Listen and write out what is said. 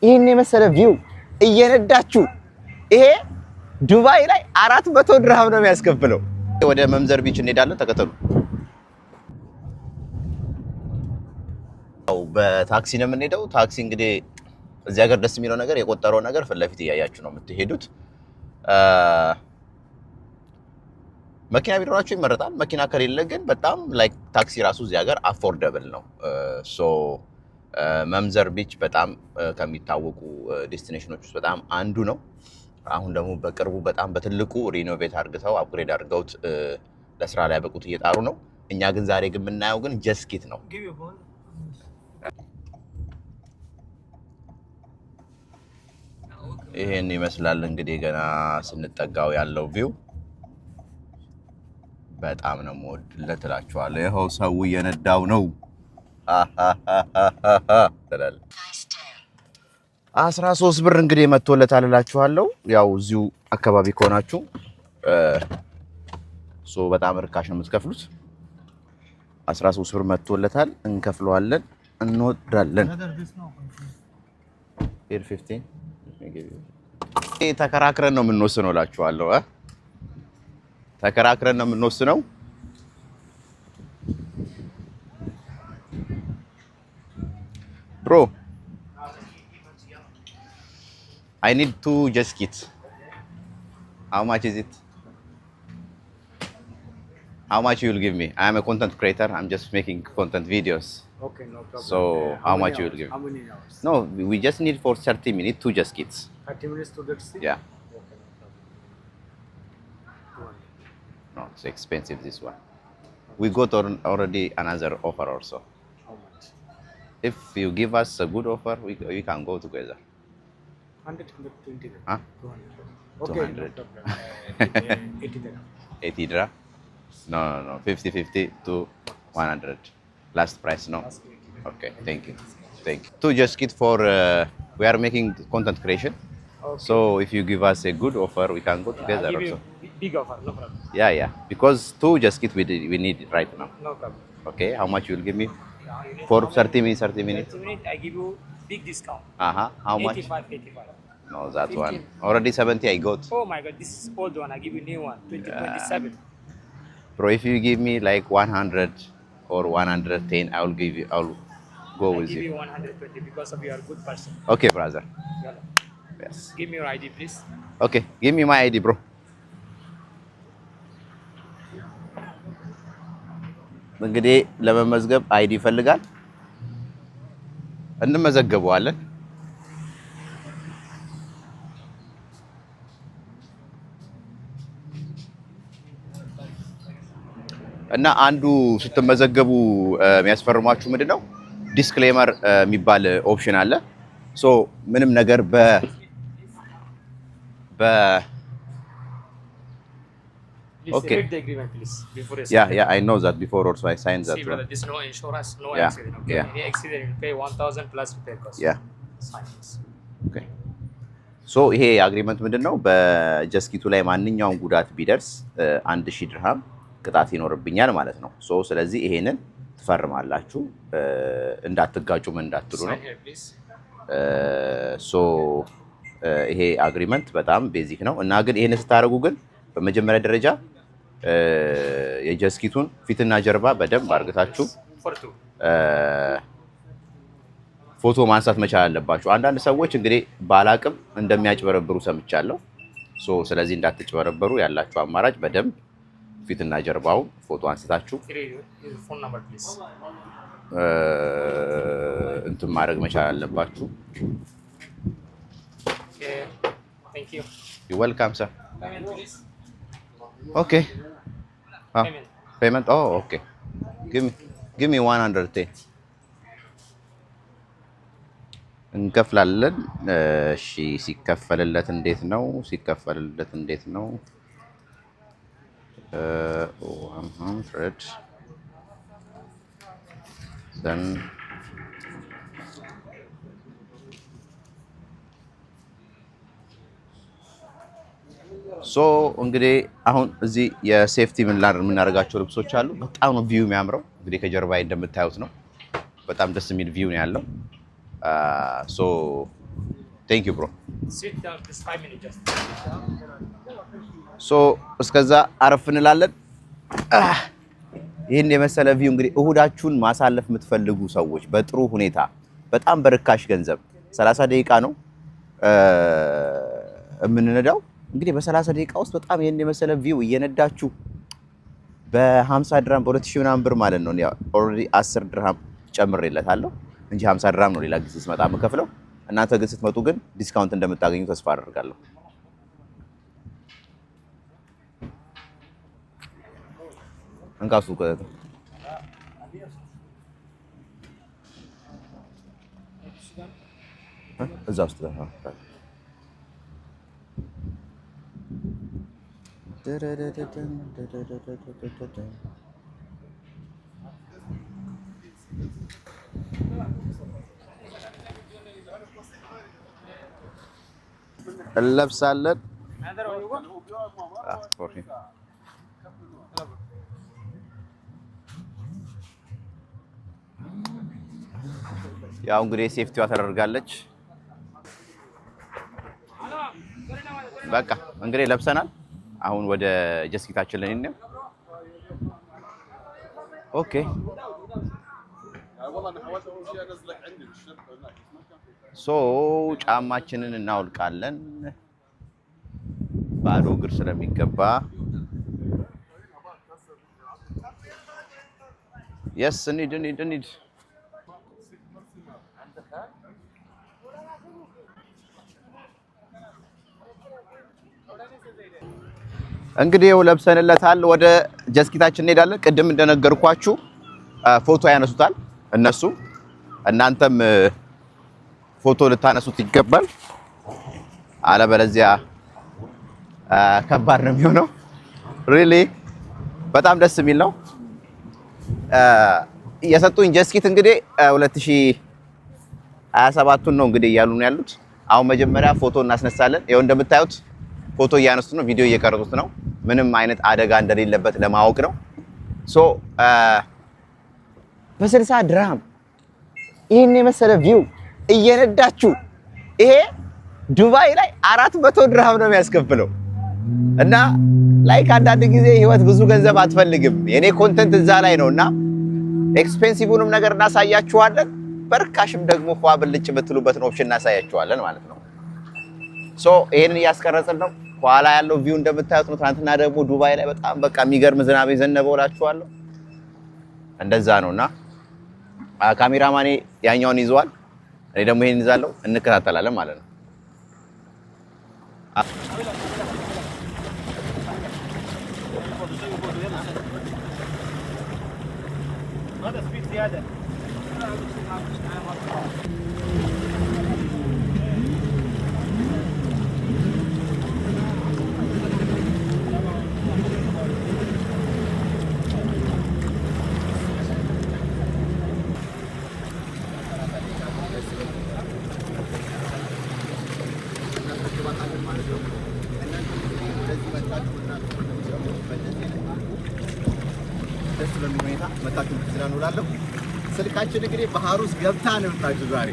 ይሄን የመሰለ ቪው እየነዳችሁ ይሄ ዱባይ ላይ 400 ድርሃም ነው የሚያስከፍለው። ወደ መምዘር ቢች እንሄዳለን። ተከተሉ። በታክሲ ነው የምንሄደው። ታክሲ እንግዲህ እዚህ ሀገር ደስ የሚለው ነገር የቆጠረው ነገር ፊት ለፊት እያያችሁ ነው የምትሄዱት። መኪና ቢኖራችሁ ይመረጣል። መኪና ከሌለ ግን በጣም ላይክ ታክሲ ራሱ እዚህ ሀገር አፎርደብል ነው። መምዘር ቢች በጣም ከሚታወቁ ዴስቲኔሽኖች ውስጥ በጣም አንዱ ነው። አሁን ደግሞ በቅርቡ በጣም በትልቁ ሪኖቬት አድርገው አፕግሬድ አድርገውት ለስራ ላይ ያበቁት እየጣሩ ነው። እኛ ግን ዛሬ ግን የምናየው ግን ጀስኪት ነው። ይሄን ይመስላል እንግዲህ ገና ስንጠጋው ያለው ቪው በጣም ነው የምወድለት እላችኋለሁ። ይኸው ሰው እየነዳው ነው። 13 ብር እንግዲህ መጥቶለታል እላችኋለሁ። ያው እዚሁ አካባቢ ከሆናችሁ በጣም ርካሽ ነው የምትከፍሉት። 13 ብር መጥቶለታል። እንከፍለዋለን፣ እንወዳለን። ተከራክረን ነው የምንወስነው እላችኋለሁ። ተከራክረን ነው የምንወስነው። ብሮ I need 2 just kits. How much is it? How much you will give me? I am a content creator. I'm just making content videos. Okay, no problem. So how much you will give? How many hours? No, we just need for 30 minutes 2 just kits. 30 minutes to get sick? Yeah. Okay, no problem. No, it's expensive this one. We got already another offer also. How much? If you give us a good offer, we can go together. 100, 120 dirham. Huh? 200. Okay, 200. no problem. 80 dirham. 80 dirham? No. 50 to 100. Last price, no? Okay, thank you. 2 just kit for, we are making content creation. Okay. So if you give us a good offer, we can go together I'll give also. you big offer, no problem. Yeah. Because 2 just kit we need it right now. No problem. Okay, how much you will give me? For 30 minutes? 30 minutes, I give you big discount. How much? 85. No, that 15. one. Already 70 I got. Oh my god, this is old one. I give you new one, 2027. Bro, if you give me like 100 or 110, I'll go with I give you. you 120 because of you are a good person. Okay, brother. Yalla. Yes. Give me your ID, please. Okay, give me my ID, bro. እንግዲህ ለመመዝገብ አይዲ ይፈልጋል። እንመዘገበዋለን። እና አንዱ ስትመዘገቡ የሚያስፈርሟችሁ ምንድነው? ዲስክሌመር የሚባል ኦፕሽን አለ። ሶ ምንም ነገር Please Okay. read the agreement, please, before you sign. Yeah, I know that before also I signed that See, brother, one. this no insurance, no Yeah, accident. Okay. yeah. Any accident, you pay 1,000 plus repair cost. Yeah. Sign this. Okay. ሶ ይሄ አግሪመንት ምንድነው? በጀስኪቱ ላይ ማንኛውም ጉዳት ቢደርስ 1000 ድርሃም ቅጣት ይኖርብኛል ማለት ነው። ሶ ስለዚህ ይሄንን ትፈርማላችሁ እንዳትጋጩም እንዳትሉ ነው። Sign here, please. ሶ ይሄ አግሪመንት በጣም ቤዚክ ነው እና ግን ይሄን ስታደርጉ ግን በመጀመሪያ ደረጃ የጀስኪቱን ፊትና ጀርባ በደንብ አርግታችሁ For 2. ፎቶ ማንሳት መቻል አለባችሁ። አንዳንድ ሰዎች እንግዲህ ባላቅም እንደሚያጭበረብሩ ሰምቻለሁ። ሶ ስለዚህ እንዳትጭበረበሩ ያላችሁ አማራጭ በደንብ ፊትና ጀርባው ፎቶ አንስታችሁ Your phone number, please. እንትን ማድረግ መቻል አለባችሁ። Okay. Thank you. You welcome, sir. Payment, please. Okay. Payment. Payment? Oh, okay. Give me 110. እንከፍላለን። እሺ ሲከፈልለት እንዴት ነው? 100 then ሶ እንግዲህ አሁን እዚህ የሴፍቲ የምናደርጋቸው ልብሶች አሉ። በጣም ነው ቪው የሚያምረው። እንግዲህ ከጀርባዬ እንደምታዩት ነው። በጣም ደስ የሚል ቪው ነው ያለው። ሶ ቴንክ ዩ ብሮ። Sit down, just 5 minutes just. ሶ እስከዛ አረፍ እንላለን። ይህን የመሰለ ቪው እንግዲህ እሁዳችሁን ማሳለፍ የምትፈልጉ ሰዎች በጥሩ ሁኔታ በጣም በርካሽ ገንዘብ 30 ደቂቃ ነው የምንነዳው። እንግዲህ በ30 ደቂቃ ውስጥ በጣም ይህን የመሰለ ቪው እየነዳችሁ በ50 ድርሃም በ2000 ምናምን ብር ማለት ነው። ኦልሬዲ 10 ድርሃም ጨምሬለታለሁ እንጂ 50 ድርሃም ነው ሌላ ጊዜ ስመጣ የምከፍለው። እናንተ ግን ስትመጡ ግን ዲስካውንት እንደምታገኙ ተስፋ አደርጋለሁ። እንካሱ እዛ ውስጥ እንለብሳለን። ያው እንግዲህ ሴፍቲዋ ተደርጋለች። በቃ እንግዲህ ለብሰናል። አሁን ወደ ጀስኪታችን ላይ ነው። ኦኬ ሶ ጫማችንን እናውልቃለን ባዶ እግር ስለሚገባ። የስ እንሂድ። እንግዲህ ለብሰንለታል። ወደ ጀስኪታችን እንሄዳለን። ቅድም እንደነገርኳችሁ ፎቶ ያነሱታል እነሱ። እናንተም ፎቶ ልታነሱት ይገባል። አለበለዚያ ከባድ ነው የሚሆነው። ሪሊ በጣም ደስ የሚል ነው። የሰጡኝ ጀስኪት እንግዲህ 2027ቱን ነው እንግዲህ እያሉ ነው ያሉት። አሁን መጀመሪያ ፎቶ እናስነሳለን። ይኸው እንደምታዩት ፎቶ እያነሱት ነው፣ ቪዲዮ እየቀረጹት ነው። ምንም አይነት አደጋ እንደሌለበት ለማወቅ ነው። ሶ በ60 ድርሃም ይህን የመሰለ ቪው እየነዳችሁ ይሄ ዱባይ ላይ 400 ድርሃም ነው የሚያስከፍለው። እና ላይክ አንዳንድ ጊዜ ህይወት ብዙ ገንዘብ አትፈልግም። የኔ ኮንተንት እዛ ላይ ነውና ኤክስፔንሲቭንም ነገር እናሳያችኋለን፣ በርካሽም ደግሞ ፏ ብልጭ የምትሉበትን ኦፕሽን እናሳያችኋለን ማለት ነው። ሶ ይሄንን እያስቀረጽን ነው። ኋላ ያለው ቪው እንደምታዩት ነው። ትናንትና ደግሞ ዱባይ ላይ በጣም በቃ የሚገርም ዝናብ የዘነበው እላችኋለሁ። እንደዛ ነውና ካሜራማኔ ያኛውን ይዘዋል፣ እኔ ደግሞ ይሄን ይዛለሁ። እንከታተላለን ማለት ነው። ደስ በሚል ሁኔታ መታችሁ እንድትዝናኑ እላለሁ። ስልካችን እንግዲህ ባህር ውስጥ ገብታ ነው የመጣችው ዛሬ።